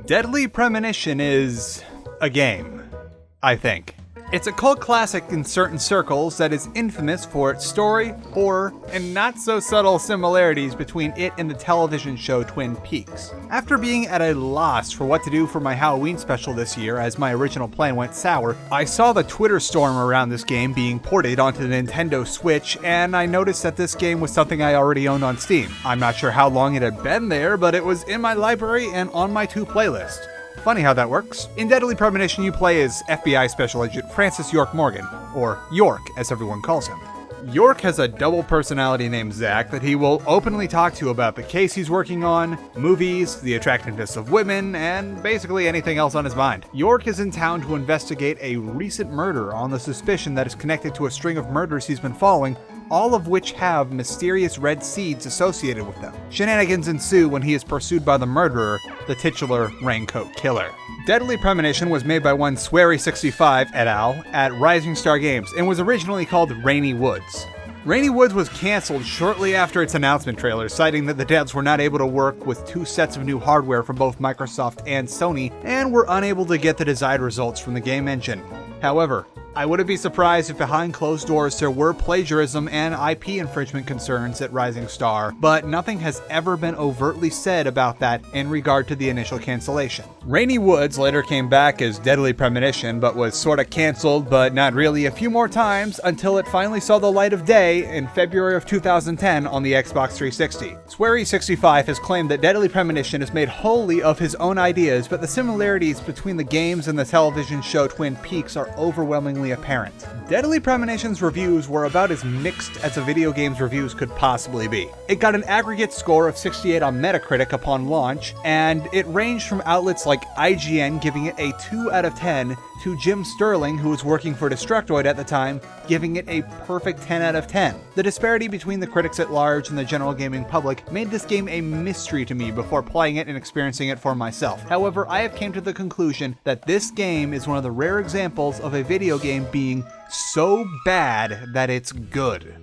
Deadly Premonition is a game, I think. It's a cult classic in certain circles that is infamous for its story, horror, and not so subtle similarities between it and the television show Twin Peaks. After being at a loss for what to do for my Halloween special this year as my original plan went sour, I saw the Twitter storm around this game being ported onto the Nintendo Switch, and I noticed that this game was something I already owned on Steam. I'm not sure how long it had been there, but it was in my library and on my to playlist. Funny how that works. In Deadly Premonition, you play as FBI Special Agent Francis York Morgan, or York as everyone calls him. York has a double personality named Zach that he will openly talk to about the case he's working on, movies, the attractiveness of women, and basically anything else on his mind. York is in town to investigate a recent murder on the suspicion that is connected to a string of murders he's been following, all of which have mysterious red seeds associated with them. Shenanigans ensue when he is pursued by the murderer, the titular Raincoat Killer. Deadly Premonition was made by one Swery65 et al. At Rising Star Games and was originally called Rainy Woods. Rainy Woods was cancelled shortly after its announcement trailer, citing that the devs were not able to work with two sets of new hardware from both Microsoft and Sony, and were unable to get the desired results from the game engine. However, I wouldn't be surprised if behind closed doors there were plagiarism and IP infringement concerns at Rising Star, but nothing has ever been overtly said about that in regard to the initial cancellation. Rainy Woods later came back as Deadly Premonition, but was sorta cancelled, but not really, a few more times until it finally saw the light of day in February of 2010 on the Xbox 360. Swery65 has claimed that Deadly Premonition is made wholly of his own ideas, but the similarities between the games and the television show Twin Peaks are overwhelmingly apparent. Deadly Premonition's reviews were about as mixed as a video game's reviews could possibly be. It got an aggregate score of 68 on Metacritic upon launch, and it ranged from outlets like IGN giving it a 2 out of 10 to Jim Sterling, who was working for Destructoid at the time, giving it a perfect 10 out of 10. The disparity between the critics at large and the general gaming public made this game a mystery to me before playing it and experiencing it for myself. However, I have came to the conclusion that this game is one of the rare examples of a video game being so bad that it's good.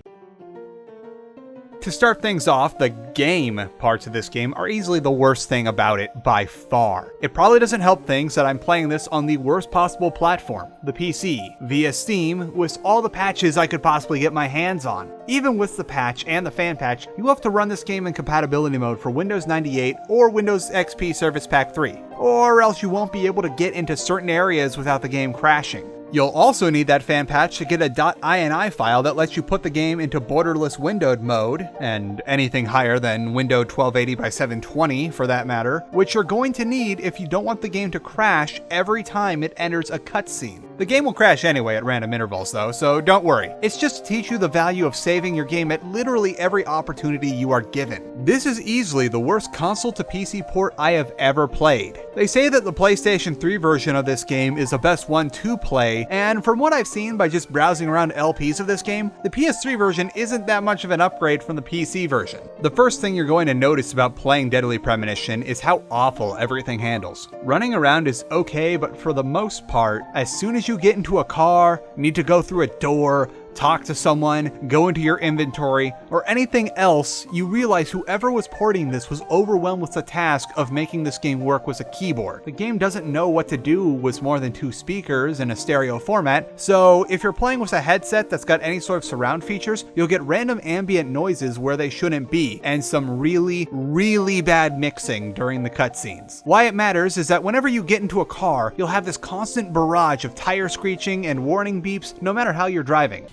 To start things off, the game parts of this game are easily the worst thing about it by far. It probably doesn't help things that I'm playing this on the worst possible platform, the PC, via Steam, with all the patches I could possibly get my hands on. Even with the patch and the fan patch, you have to run this game in compatibility mode for Windows 98 or Windows XP Service Pack 3, or else you won't be able to get into certain areas without the game crashing. You'll also need that fan patch to get a .ini file that lets you put the game into borderless windowed mode, and anything higher than windowed 1280 by 720 for that matter, which you're going to need if you don't want the game to crash every time it enters a cutscene. The game will crash anyway at random intervals though, so don't worry. It's just to teach you the value of saving your game at literally every opportunity you are given. This is easily the worst console to PC port I have ever played. They say that the PlayStation 3 version of this game is the best one to play, and from what I've seen by just browsing around LPs of this game, the PS3 version isn't that much of an upgrade from the PC version. The first thing you're going to notice about playing Deadly Premonition is how awful everything handles. Running around is okay, but for the most part, as soon as you get into a car, need to go through a door, talk to someone, go into your inventory, or anything else, you realize whoever was porting this was overwhelmed with the task of making this game work with a keyboard. The game doesn't know what to do with more than 2 speakers in a stereo format, so if you're playing with a headset that's got any sort of surround features, you'll get random ambient noises where they shouldn't be, and some really, really bad mixing during the cutscenes. Why it matters is that whenever you get into a car, you'll have this constant barrage of tire screeching and warning beeps no matter how you're driving.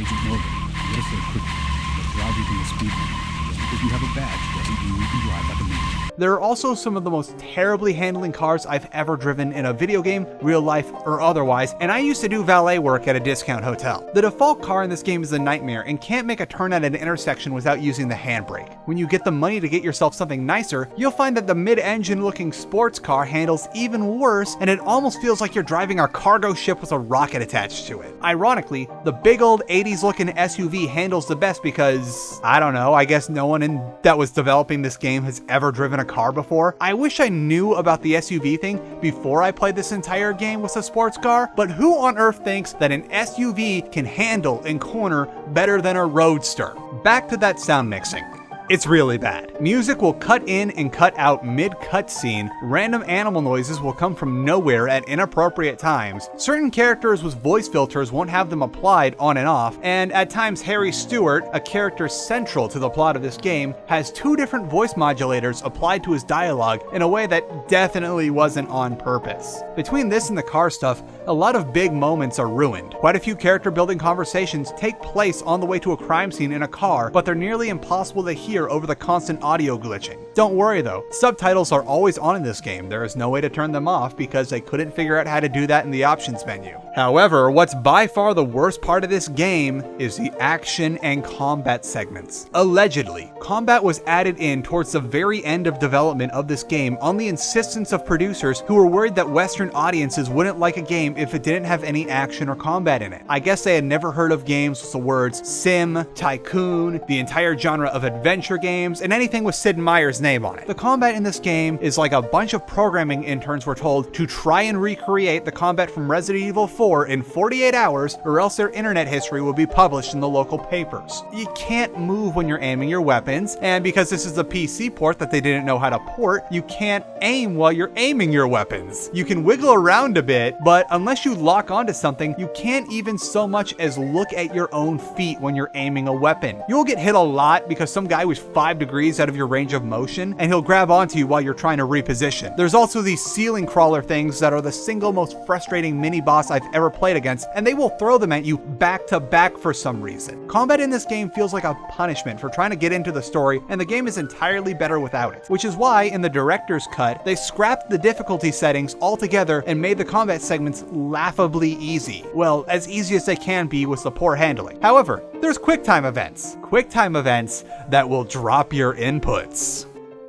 Agent Morgan, let us know quickly. But drive within the speed limit. Just because you have a badge doesn't mean you can drive like a man. There are also some of the most terribly handling cars I've ever driven in a video game, real life, or otherwise, and I used to do valet work at a discount hotel. The default car in this game is a nightmare and can't make a turn at an intersection without using the handbrake. When you get the money to get yourself something nicer, you'll find that the mid-engine looking sports car handles even worse, and it almost feels like you're driving a cargo ship with a rocket attached to it. Ironically, the big old 80s looking SUV handles the best because, I don't know, I guess no one that was developing this game has ever driven a car before. I wish I knew about the SUV thing before I played this entire game with a sports car, but who on earth thinks that an SUV can handle and corner better than a roadster? Back to that sound mixing. It's really bad. Music will cut in and cut out mid-cutscene, random animal noises will come from nowhere at inappropriate times, certain characters with voice filters won't have them applied on and off, and at times Harry Stewart, a character central to the plot of this game, has 2 different voice modulators applied to his dialogue in a way that definitely wasn't on purpose. Between this and the car stuff, a lot of big moments are ruined. Quite a few character building conversations take place on the way to a crime scene in a car, but they're nearly impossible to hear over the constant audio glitching. Don't worry though, subtitles are always on in this game. There is no way to turn them off because they couldn't figure out how to do that in the options menu. However, what's by far the worst part of this game is the action and combat segments. Allegedly, combat was added in towards the very end of development of this game on the insistence of producers who were worried that Western audiences wouldn't like a game if it didn't have any action or combat in it. I guess they had never heard of games with the words sim, tycoon, the entire genre of adventure games, and anything with Sid Meier's name on it. The combat in this game is like a bunch of programming interns were told to try and recreate the combat from Resident Evil 4 in 48 hours, or else their internet history will be published in the local papers. You can't move when you're aiming your weapons, and because this is a PC port that they didn't know how to port, you can't aim while you're aiming your weapons. You can wiggle around a bit, but unless you lock onto something, you can't even so much as look at your own feet when you're aiming a weapon. You'll get hit a lot because some guy was 5 degrees out of your range of motion, and he'll grab onto you while you're trying to reposition. There's also these ceiling crawler things that are the single most frustrating mini boss I've ever played against, and they will throw them at you back to back for some reason. Combat in this game feels like a punishment for trying to get into the story, and the game is entirely better without it, which is why in the director's cut, they scrapped the difficulty settings altogether and made the combat segments laughably easy. Well, as easy as they can be with the poor handling. However, there's QuickTime events. QuickTime events that will drop your inputs.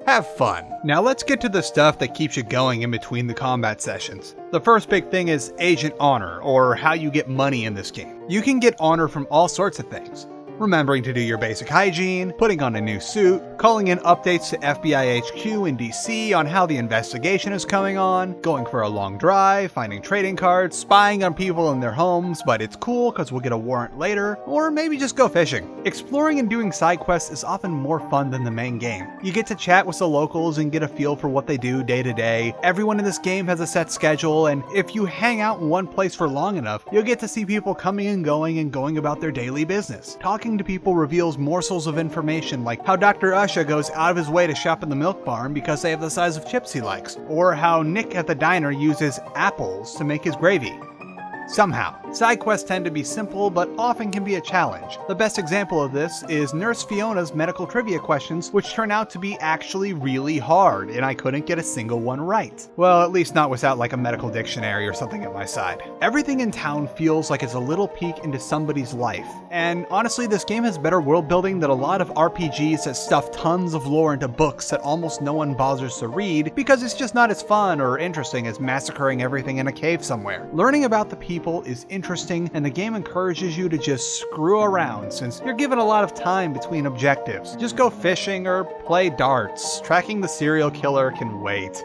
Have fun. Now let's get to the stuff that keeps you going in between the combat sessions. The first big thing is Agent Honor, or how you get money in this game. You can get honor from all sorts of things. Remembering to do your basic hygiene, putting on a new suit, calling in updates to FBI HQ in DC on how the investigation is coming on, going for a long drive, finding trading cards, spying on people in their homes, but it's cool because we'll get a warrant later, or maybe just go fishing. Exploring and doing side quests is often more fun than the main game. You get to chat with the locals and get a feel for what they do day to day. Everyone in this game has a set schedule, and if you hang out in one place for long enough, you'll get to see people coming and going about their daily business. Talking to people reveals morsels of information like how Dr. Usha goes out of his way to shop in the milk barn because they have the size of chips he likes, or how Nick at the diner uses apples to make his gravy. Somehow. Side quests tend to be simple, but often can be a challenge. The best example of this is Nurse Fiona's medical trivia questions, which turn out to be actually really hard, and I couldn't get a single one right. Well, at least not without like a medical dictionary or something at my side. Everything in town feels like it's a little peek into somebody's life, and honestly this game has better world building than a lot of RPGs that stuff tons of lore into books that almost no one bothers to read because it's just not as fun or interesting as massacring everything in a cave somewhere. Learning about the people is interesting, and the game encourages you to just screw around since you're given a lot of time between objectives. Just go fishing or play darts. Tracking the serial killer can wait.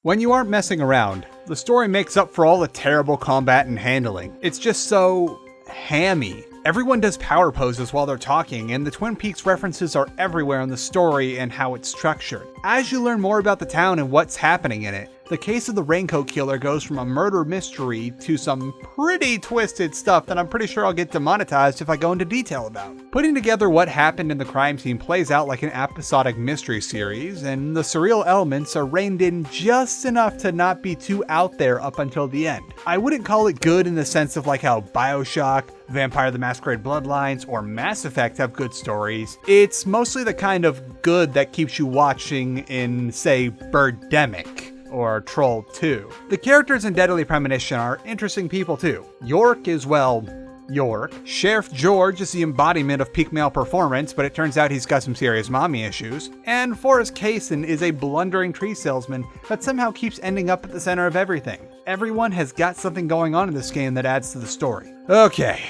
When you aren't messing around, the story makes up for all the terrible combat and handling. It's just so hammy. Everyone does power poses while they're talking, and the Twin Peaks references are everywhere in the story and how it's structured. As you learn more about the town and what's happening in it, the case of the Raincoat Killer goes from a murder mystery to some pretty twisted stuff that I'm pretty sure I'll get demonetized if I go into detail about. Putting together what happened in the crime scene plays out like an episodic mystery series, and the surreal elements are reined in just enough to not be too out there up until the end. I wouldn't call it good in the sense of like how BioShock, Vampire the Masquerade Bloodlines, or Mass Effect have good stories. It's mostly the kind of good that keeps you watching in, say, Birdemic or Troll 2. The characters in Deadly Premonition are interesting people too. York is, well, York. Sheriff George is the embodiment of peak male performance, but it turns out he's got some serious mommy issues. And Forrest Kaysen is a blundering tree salesman that somehow keeps ending up at the center of everything. Everyone has got something going on in this game that adds to the story. Okay,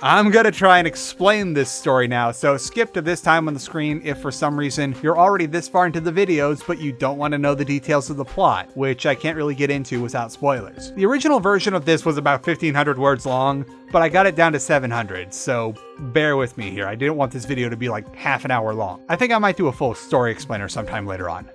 I'm gonna try and explain this story now, so skip to this time on the screen if for some reason you're already this far into the videos but you don't want to know the details of the plot, which I can't really get into without spoilers. The original version of this was about 1,500 words long, but I got it down to 700, so bear with me here. I didn't want this video to be like half an hour long. I think I might do a full story explainer sometime later on.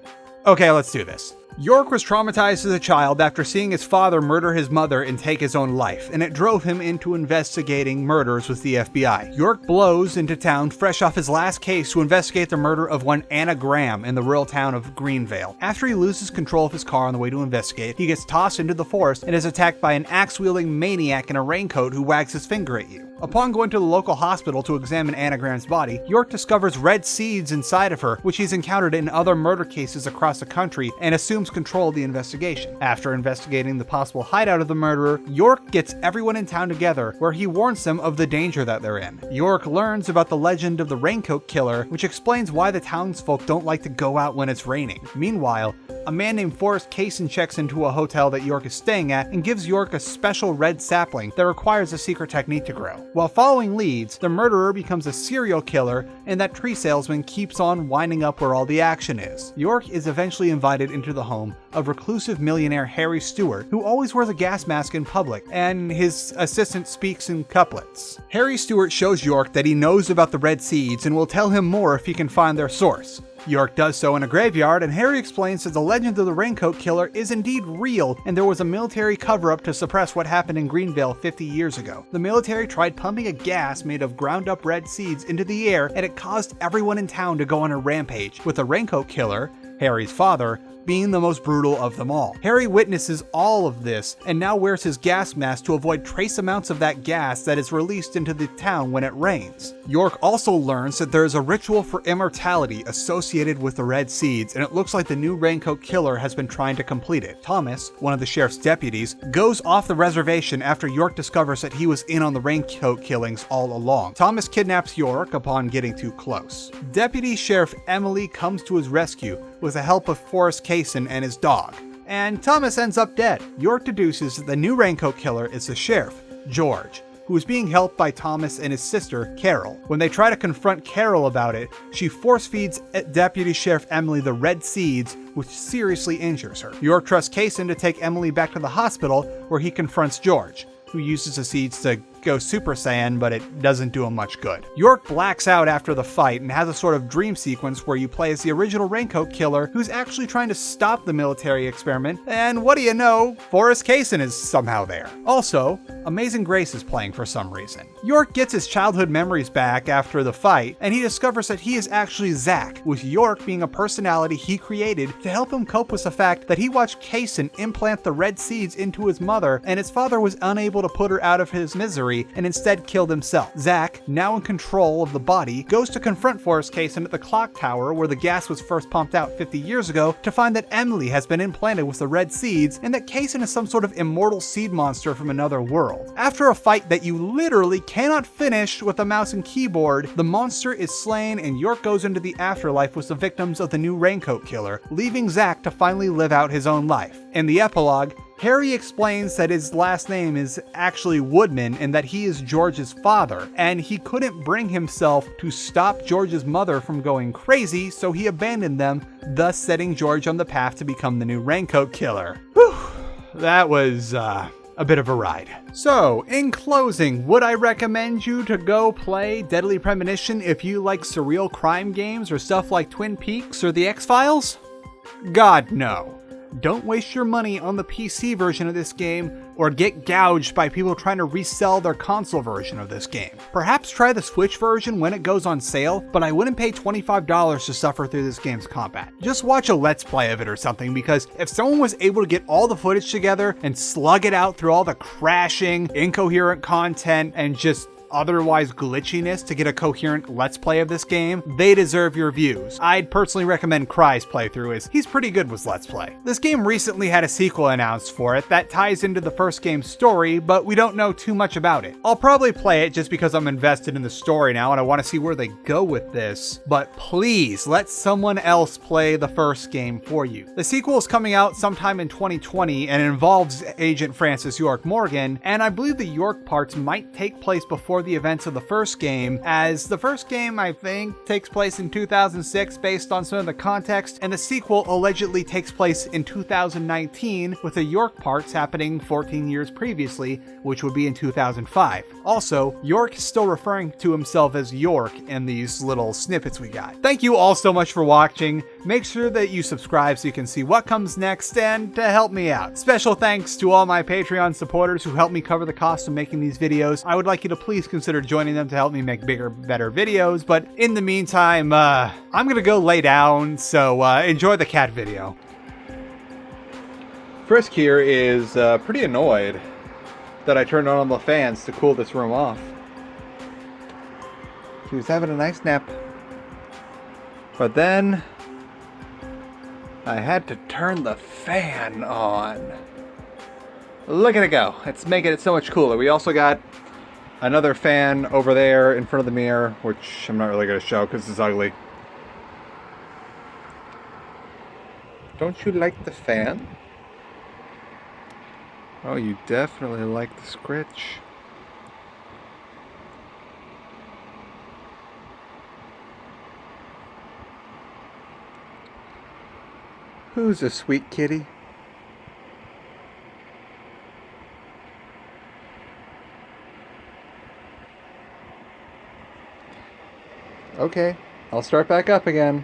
Okay, let's do this. York was traumatized as a child after seeing his father murder his mother and take his own life, and it drove him into investigating murders with the FBI. York blows into town fresh off his last case to investigate the murder of one Anna Graham in the rural town of Greenvale. After he loses control of his car on the way to investigate, he gets tossed into the forest and is attacked by an axe-wielding maniac in a raincoat who wags his finger at you. Upon going to the local hospital to examine Anna Graham's body, York discovers red seeds inside of her, which he's encountered in other murder cases across the country, and assumes control of the investigation. After investigating the possible hideout of the murderer, York gets everyone in town together, where he warns them of the danger that they're in. York learns about the legend of the raincoat killer, which explains why the townsfolk don't like to go out when it's raining. Meanwhile, a man named Forrest Kaysen checks into a hotel that York is staying at and gives York a special red sapling that requires a secret technique to grow. While following leads, the murderer becomes a serial killer, and that tree salesman keeps on winding up where all the action is. York is eventually invited into the home of reclusive millionaire Harry Stewart, who always wears a gas mask in public, and his assistant speaks in couplets. Harry Stewart shows York that he knows about the red seeds and will tell him more if he can find their source. York does so in a graveyard, and Harry explains that the legend of the raincoat killer is indeed real, and there was a military cover-up to suppress what happened in Greenvale 50 years ago. The military tried pumping a gas made of ground-up red seeds into the air, and it caused everyone in town to go on a rampage, with the raincoat killer, Harry's father, being the most brutal of them all. Harry witnesses all of this and now wears his gas mask to avoid trace amounts of that gas that is released into the town when it rains. York also learns that there is a ritual for immortality associated with the red seeds, and it looks like the new raincoat killer has been trying to complete it. Thomas, one of the sheriff's deputies, goes off the reservation after York discovers that he was in on the raincoat killings all along. Thomas kidnaps York upon getting too close. Deputy Sheriff Emily comes to his rescue with the help of Forrest Kaysen and his dog, and Thomas ends up dead. York deduces that the new raincoat killer is the sheriff, George, who is being helped by Thomas and his sister, Carol. When they try to confront Carol about it, she force feeds Deputy Sheriff Emily the red seeds, which seriously injures her. York trusts Kaysen to take Emily back to the hospital, where he confronts George, who uses the seeds to go Super Saiyan, but it doesn't do him much good. York blacks out after the fight and has a sort of dream sequence where you play as the original raincoat killer who's actually trying to stop the military experiment, and what do you know, Forrest Kaysen is somehow there. Also, Amazing Grace is playing for some reason. York gets his childhood memories back after the fight, and he discovers that he is actually Zack, with York being a personality he created to help him cope with the fact that he watched Kaysen implant the red seeds into his mother, and his father was unable to put her out of his misery and instead killed himself. Zack, now in control of the body, goes to confront Forrest Kaysen at the clock tower where the gas was first pumped out 50 years ago to find that Emily has been implanted with the red seeds and that Kaysen is some sort of immortal seed monster from another world. After a fight that you literally cannot finish with a mouse and keyboard, the monster is slain and York goes into the afterlife with the victims of the new raincoat killer, leaving Zack to finally live out his own life. In the epilogue, Harry explains that his last name is actually Woodman and that he is George's father, and he couldn't bring himself to stop George's mother from going crazy, so he abandoned them, thus setting George on the path to become the new raincoat killer. Whew, that was a bit of a ride. So, in closing, would I recommend you to go play Deadly Premonition if you like surreal crime games or stuff like Twin Peaks or The X-Files? God, no. Don't waste your money on the PC version of this game or get gouged by people trying to resell their console version of this game. Perhaps try the Switch version when it goes on sale, but I wouldn't pay $25 to suffer through this game's combat. Just watch a Let's Play of it or something, because if someone was able to get all the footage together and slug it out through all the crashing, incoherent content, and just otherwise glitchiness to get a coherent Let's Play of this game, they deserve your views. I'd personally recommend Cry's playthrough, as he's pretty good with Let's Play. This game recently had a sequel announced for it that ties into the first game's story, but we don't know too much about it. I'll probably play it just because I'm invested in the story now and I want to see where they go with this, but please let someone else play the first game for you. The sequel is coming out sometime in 2020 and it involves Agent Francis York Morgan, and I believe the York parts might take place before before the events of the first game, as the first game, I think, takes place in 2006 based on some of the context, and the sequel allegedly takes place in 2019 with the York parts happening 14 years previously, which would be in 2005. Also, York is still referring to himself as York in these little snippets we got. Thank you all so much for watching. Make sure that you subscribe so you can see what comes next and to help me out. Special thanks to all my Patreon supporters who help me cover the cost of making these videos. I would like you to please consider joining them to help me make bigger, better videos, but in the meantime, I'm gonna go lay down, so enjoy the cat video. Frisk here is pretty annoyed that I turned on the fans to cool this room off. She was having a nice nap. But then I had to turn the fan on. Look at it go. It's making it so much cooler. We also got another fan over there in front of the mirror, which I'm not really going to show because it's ugly. Don't you like the fan? Oh, you definitely like the scritch. Who's a sweet kitty? Okay, I'll start back up again.